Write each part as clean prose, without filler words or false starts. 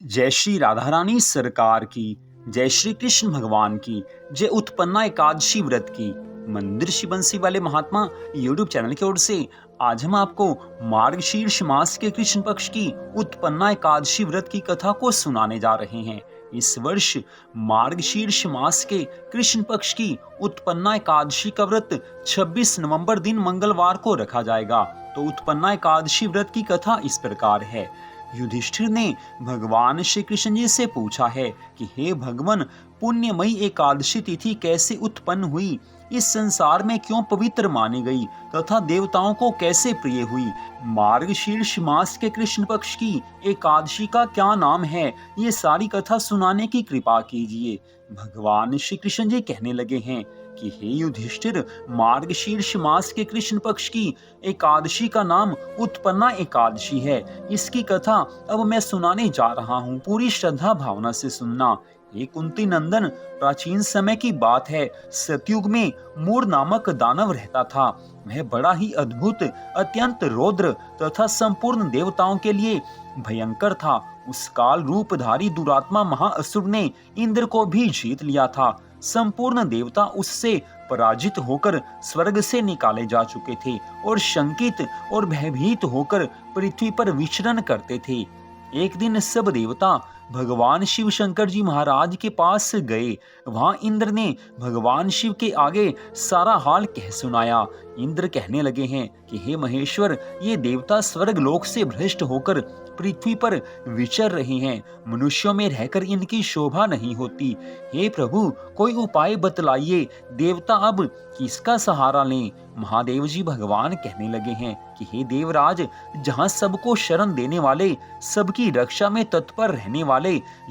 जय श्री राधा रानी सरकार की। जय श्री कृष्ण भगवान की। जय उत्पन्ना एकादशी व्रत की। मंदिर श्री बंसी वाले महात्मा यूट्यूब चैनल की ओर से आज हम आपको मार्गशीर्ष मास के कृष्ण पक्ष की उत्पन्ना एकादशी व्रत की कथा को सुनाने जा रहे हैं। इस वर्ष मार्गशीर्ष मास के कृष्ण पक्ष की उत्पन्ना एकादशी का व्रत 26 नवंबर दिन मंगलवार को रखा जाएगा। तो उत्पन्ना एकादशी व्रत की कथा इस प्रकार है। युधिष्ठिर ने भगवान श्री कृष्ण जी से पूछा है कि हे भगवान, पुण्यमयी एकादशी तिथि कैसे उत्पन्न हुई, इस संसार में क्यों पवित्र मानी गई तथा देवताओं को कैसे प्रिय हुई। मार्गशीर्ष मास के कृष्ण पक्ष की एकादशी का क्या नाम है, ये सारी कथा सुनाने की कृपा कीजिए। भगवान श्री कृष्ण जी कहने लगे हैं कि हे युधिष्ठिर, मार्गशीर्ष मास के कृष्ण पक्ष की एकादशी का नाम उत्पन्ना एकादशी है। इसकी कथा अब मैं सुनाने जा रहा हूँ, पूरी श्रद्धा भावना से सुनना। हे कुंती नंदन, प्राचीन समय की बात है। सतयुग में मूर नामक दानव रहता था। वह बड़ा ही अद्भुत, अत्यंत रौद्र तथा संपूर्ण देवताओं के लिए भयंकर था। उस काल रूपधारी दुरात्मा महाअसुर ने इंद्र को भी जीत लिया था। संपूर्ण देवता उससे पराजित होकर स्वर्ग से निकाले जा चुके थे और शंकित और भयभीत होकर पृथ्वी पर विचरण करते थे। एक दिन सब देवता भगवान शिव शंकर जी महाराज के पास गए। वहां इंद्र ने भगवान शिव के आगे सारा हाल कह सुनाया। इंद्र कहने लगे हैं कि हे महेश्वर, ये देवता स्वर्ग लोक से भ्रष्ट होकर पृथ्वी पर विचर रहे हैं। मनुष्यों में रहकर इनकी शोभा नहीं होती। हे प्रभु, कोई उपाय बतलाइए। देवता अब किसका सहारा लें। महादेव जी भगवान कहने लगे हैं कि हे देवराज, जहां सबको शरण देने वाले, सबकी रक्षा में तत्पर रहने वाले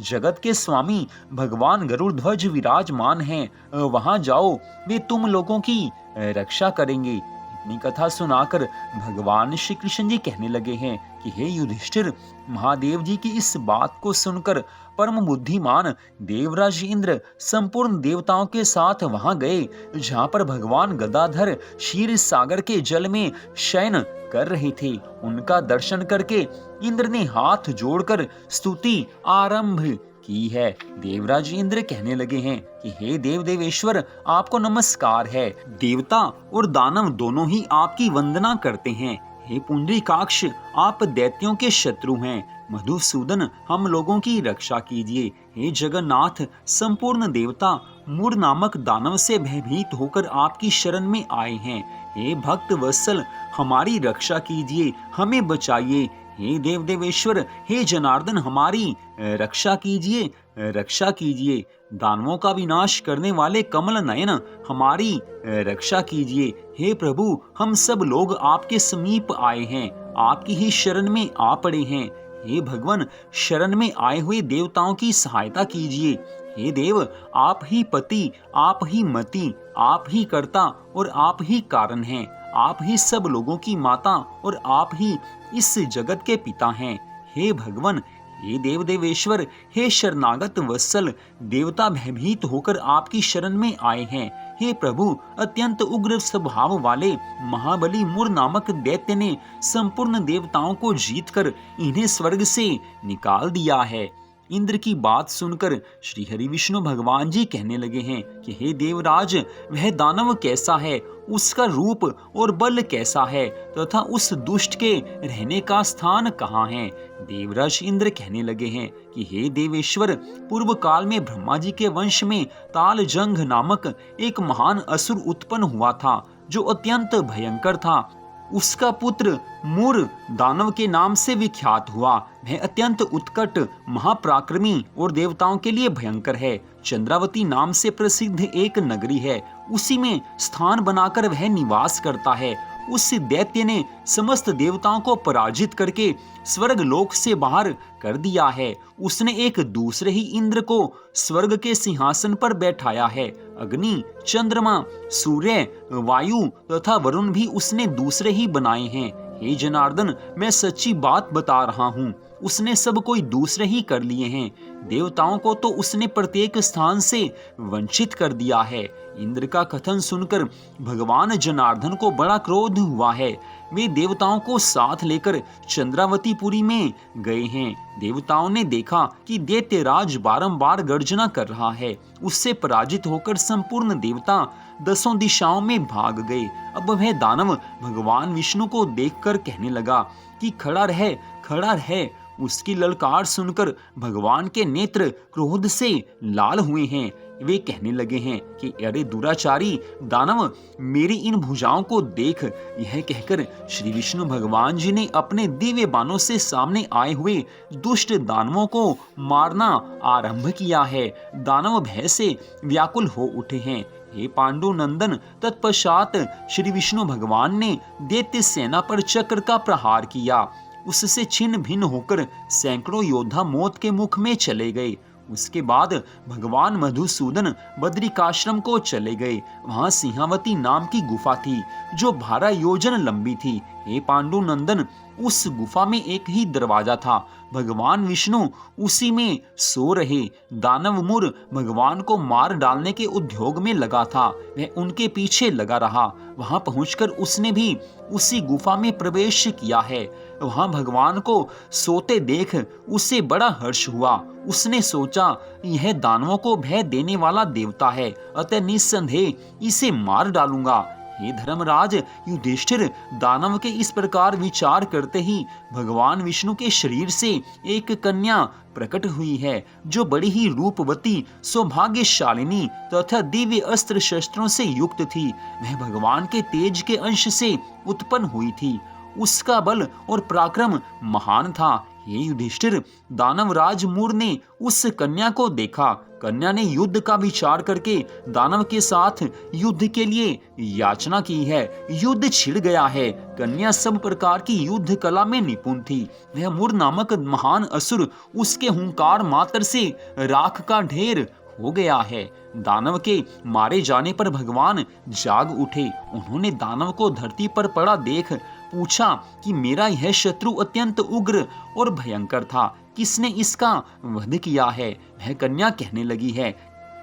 जगत के स्वामी भगवान गरुड़ ध्वज विराजमान हैं, वहां जाओ, वे तुम लोगों की रक्षा करेंगे। इतनी कथा सुनाकर भगवान श्री कृष्ण जी कहने लगे हैं कि हे युधिष्ठिर, महादेव जी की इस बात को सुनकर परम बुद्धिमान देवराज इंद्र संपूर्ण देवताओं के साथ वहां गए, जहां पर भगवान गदाधर क्षीर सागर के जल में शयन कर रहे थे। उनका दर्शन करके इंद्र ने हाथ जोड़कर स्तुति आरंभ की है। देवराज इंद्र कहने लगे हैं कि हे देव देवेश्वर, आपको नमस्कार है। देवता और दानव दोनों ही आपकी वंदना करते हैं। हे पुंडरीकाक्ष, आप दैत्यों के शत्रु हैं। मधुसूदन, हम लोगों की रक्षा कीजिए। हे जगन्नाथ, संपूर्ण देवता मूर नामक दानव से भयभीत होकर आपकी शरण में आए हैं। हे भक्त वत्सल, हमारी रक्षा कीजिए, हमें बचाइए। हे देव देवेश्वर, हे जनार्दन, हमारी रक्षा कीजिए, रक्षा कीजिए। दानवों का विनाश करने वाले कमल नयन, हमारी रक्षा कीजिए। हे प्रभु, हम सब लोग आपके समीप आए हैं, आपकी ही शरण में आ पड़े हैं। हे भगवान, शरण में आए हुए देवताओं की सहायता कीजिए। हे देव, आप ही पति, आप ही मति, आप ही कर्ता और आप ही कारण हैं। आप ही सब लोगों की माता और आप ही इस जगत के पिता हैं। हे भगवान, हे देव देवेश्वर, हे शरणागत वत्सल, देवता भयभीत होकर आपकी शरण में आए हैं। हे प्रभु, अत्यंत उग्र स्वभाव वाले महाबली मूर नामक दैत्य ने संपूर्ण देवताओं को जीतकर इन्हें स्वर्ग से निकाल दिया है। इंद्र की बात सुनकर श्री हरि विष्णु भगवान जी कहने लगे हैं कि हे देवराज, वह दानव कैसा है, उसका रूप और बल कैसा है तथा उस दुष्ट के रहने का स्थान कहाँ है। देवराज इंद्र कहने लगे हैं कि हे देवेश्वर, पूर्व काल में ब्रह्मा जी के वंश में तालजंघ नामक एक महान असुर उत्पन्न हुआ था, जो अत्यंत भयंकर था। उसका पुत्र मूर दानव के नाम से विख्यात हुआ। वह अत्यंत उत्कट, महापराक्रमी और देवताओं के लिए भयंकर है। चंद्रावती नाम से प्रसिद्ध एक नगरी है, उसी में स्थान बनाकर वह निवास करता है। उस दैत्य ने समस्त देवताओं को पराजित करके स्वर्ग लोक से बाहर कर दिया है। उसने एक दूसरे ही इंद्र को स्वर्ग के सिंहासन पर बैठाया है। अग्नि, चंद्रमा, सूर्य, वायु तथा वरुण भी उसने दूसरे ही बनाए हैं। हे जनार्दन, मैं सच्ची बात बता रहा हूँ, उसने सब कोई दूसरे ही कर लिए हैं। देवताओं को तो उसने प्रत्येक स्थान से वंचित कर दिया है। इंद्र का कथन सुनकर भगवान जनार्दन को बड़ा क्रोध हुआ है। वे देवताओं को साथ लेकर चंद्रावतीपुरी में गए हैं। देवताओं ने देखा कि दैत्यराज बारंबार गर्जना कर रहा है। उससे पराजित होकर संपूर्ण देवता 10 दिशाओं में भाग गए। अब वह दानव भगवान विष्णु को देखकर कहने लगा कि खड़ा रहे, खड़ा रहे। उसकी ललकार सुनकर भगवान के नेत्र क्रोध से लाल हुए हैं। वे कहने लगे हैं कि अरे दुराचारी दानव, मेरी इन भुजाओं को देख। यह कहकर श्री विष्णु भगवान जी ने अपने दिव्य बाणों से सामने आए हुए दुष्ट दानवों को मारना आरंभ किया है। दानव भय से व्याकुल हो उठे हैं। हे पांडु नंदन, तत्पश्चात श्री विष्णु भगवान ने दैत्य सेना पर चक्र का प्रहार किया। उससे छिन्न भिन्न होकर सैकड़ों योद्धा मौत के मुख में चले गए। उसके बाद भगवान मधुसूदन बद्रिकाश्रम को चले गए। वहां सिंहावती नाम की गुफा थी जो 12 योजन लंबी थी। हे पांडु नंदन, उस गुफा में एक ही दरवाजा था। भगवान विष्णु उसी में सो रहे। दानव मुर भगवान को मार डालने के उद्योग में लगा था। वह उनके पीछे लगा रहा। वहां पहुंचकर उसने भी उसी गुफा में प्रवेश किया है। वहां भगवान को सोते देख उसे बड़ा हर्ष हुआ। उसने सोचा यह दानवों को भय देने वाला देवता है, अतः निस्संदेह इसे मार डालूंगा। हे धर्मराज युधिष्ठिर, दानव के इस प्रकार विचार करते ही भगवान विष्णु के शरीर से एक कन्या प्रकट हुई है जो बड़ी ही रूपवती, सौभाग्यशालिनी तथा दिव्य अस्त्र शस्त्रों से युक्त थी। वह भगवान के तेज के अंश से उत्पन्न हुई थी। उसका बल और पराक्रम महान था। हे युधिष्ठिर, दानवराज मूर ने उस कन्या को देखा। कन्या ने युद्ध का विचार करके दानव के साथ युद्ध के लिए याचना की है। युद्ध छिड़ गया है। कन्या सब प्रकार की युद्ध कला में निपुण थी। वह मूर नामक महान असुर उसके हुंकार मात्र से राख का ढेर हो गया है। दानव के मारे जाने पर भगवान जाग उठे। उन्होंने दानव को धरती पर पड़ा देख पूछा कि मेरा यह शत्रु अत्यंत उग्र और भयंकर था, किसने इसका वध किया है? वह कन्या कहने लगी है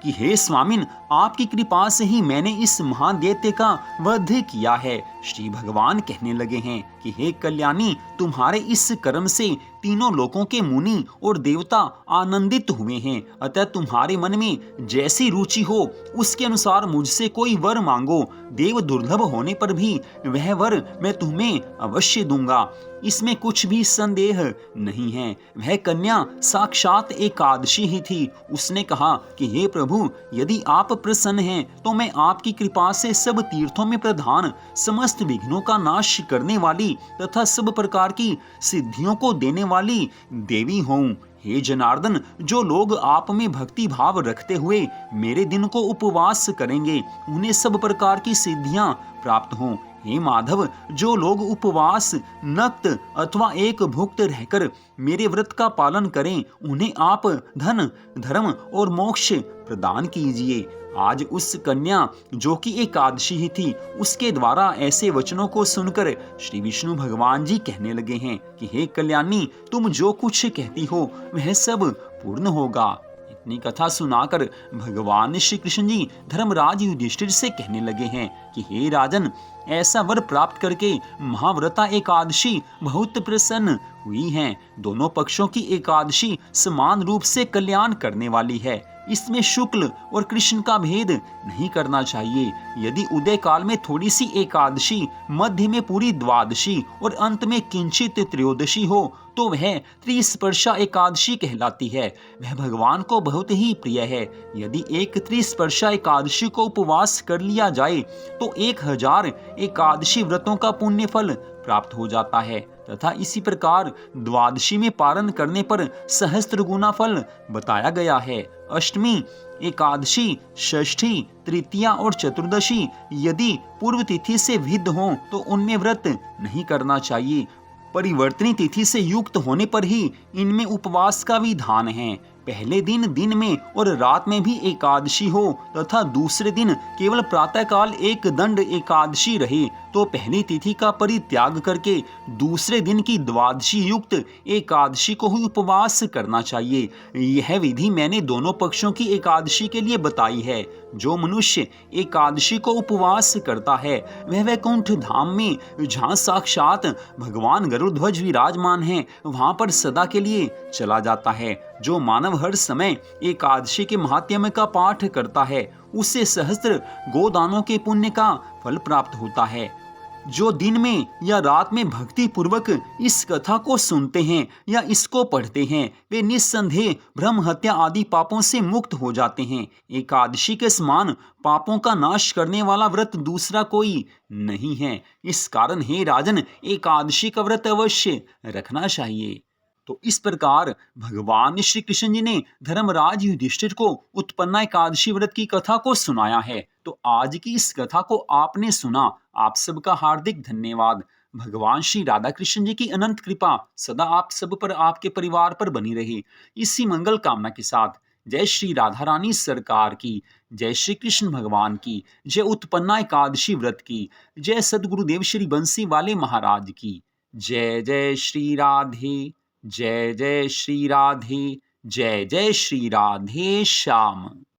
कि हे स्वामिन, आपकी कृपा से ही मैंने इस महादैत्य का वध किया है। श्री भगवान कहने लगे हैं कि हे कल्याणी, तुम्हारे इस कर्म से तीनों लोकों के मुनि और देवता आनंदित हुए हैं। अतः तुम्हारे मन में जैसी रुचि हो उसके अनुसार मुझसे कोई वर मांगो। देव दुर्लभ होने पर भी वह वर मैं तुम्हें अवश्य दूंगा, इसमें कुछ भी संदेह नहीं है। वह कन्या साक्षात एकादशी ही थी। उसने कहा कि हे प्रभु, यदि आप प्रसन्न हैं तो मैं आपकी कृपा से सब तीर्थों में प्रधान, समस्त विघ्नों का नाश करने वाली तथा सब प्रकार की सिद्धियों को देने वाली देवी हूँ। हे जनार्दन, जो लोग आप में भक्ति भाव रखते हुए मेरे दिन को उपवास करेंगे उन्हें सब प्रकार की सिद्धियां प्राप्त हों। हे माधव, जो लोग उपवास, नक्त अथवा एक भुक्त रहकर मेरे व्रत का पालन करें उन्हें आप धन, धर्म और मोक्ष प्रदान कीजिए। आज उस कन्या जो कि एकादशी ही थी, उसके द्वारा ऐसे वचनों को सुनकर श्री विष्णु भगवान जी कहने लगे हैं कि हे कल्याणी, तुम जो कुछ कहती हो वह सब पूर्ण होगा। इतनी कथा सुनाकर भगवान श्री कृष्ण जी धर्मराज युधिष्ठिर से कहने लगे हैं कि हे राजन, ऐसा वर प्राप्त करके महाव्रता एकादशी बहुत प्रसन्न हुई हैं। दोनों पक्षों की एकादशी समान रूप से कल्याण करने वाली है। इसमें शुक्ल और कृष्ण का भेद नहीं करना चाहिए। यदि उदय काल में थोड़ी सी एकादशी, मध्य में पूरी द्वादशी और अंत में किंचित त्रयोदशी हो तो वह त्रिस्पर्शा एकादशी कहलाती है। वह भगवान को बहुत ही प्रिय है। यदि एक त्रिस्पर्शा एकादशी को उपवास कर लिया जाए तो 1000 एकादशी व्रतों का पुण्य फल प्राप्त हो जाता है तथा इसी प्रकार द्वादशी में पारण करने पर सहस्त्र गुना फल बताया गया है। अष्टमी, एकादशी, षष्ठी, तृतीया और चतुर्दशी यदि पूर्व तिथि से विद्ध हों तो उनमें व्रत नहीं करना चाहिए। परिवर्तनी तिथि से युक्त होने पर ही इनमें उपवास का विधान है। पहले दिन दिन में और रात में भी एकादशी हो तथा दूसरे दिन केवल प्रातःकाल एक दंड एकादशी रहे तो पहली तिथि का परित्याग करके दूसरे दिन की द्वादशी युक्त एकादशी को ही उपवास करना चाहिए। यह विधि मैंने दोनों पक्षों की एकादशी के लिए बताई है। जो मनुष्य एकादशी को उपवास करता है वह वैकुंठ धाम में, जहाँ साक्षात भगवान गरुड़ध्वज विराजमान हैं, वहां पर सदा के लिए चला जाता है। जो मानव हर समय एकादशी के महात्म्य का पाठ करता है उसे सहस्त्र गोदानों के पुण्य का फल प्राप्त होता है। जो दिन में या रात में भक्ति पूर्वक इस कथा को सुनते हैं या इसको पढ़ते हैं वे निस्संदेह ब्रह्म हत्या आदि पापों से मुक्त हो जाते हैं। एकादशी के समान पापों का नाश करने वाला व्रत दूसरा कोई नहीं है। इस कारण हे राजन, एकादशी का व्रत अवश्य रखना चाहिए। तो इस प्रकार भगवान श्री कृष्ण जी ने धर्मराज युधिष्ठिर को उत्पन्ना एकादशी व्रत की कथा को सुनाया है। तो आज की इस कथा को आपने सुना, आप सबका हार्दिक धन्यवाद। भगवान श्री राधा कृष्ण जी की अनंत कृपा सदा आप सब पर, आपके परिवार पर बनी रहे। इसी मंगल कामना के साथ जय श्री राधा रानी सरकार की, जय श्री कृष्ण भगवान की, जय उत्पन्ना एकादशी व्रत की, जय सदगुरुदेव श्री बंसी वाले महाराज की। जय जय श्री राधे, जय जय श्री राधे, जय जय श्री राधे श्याम।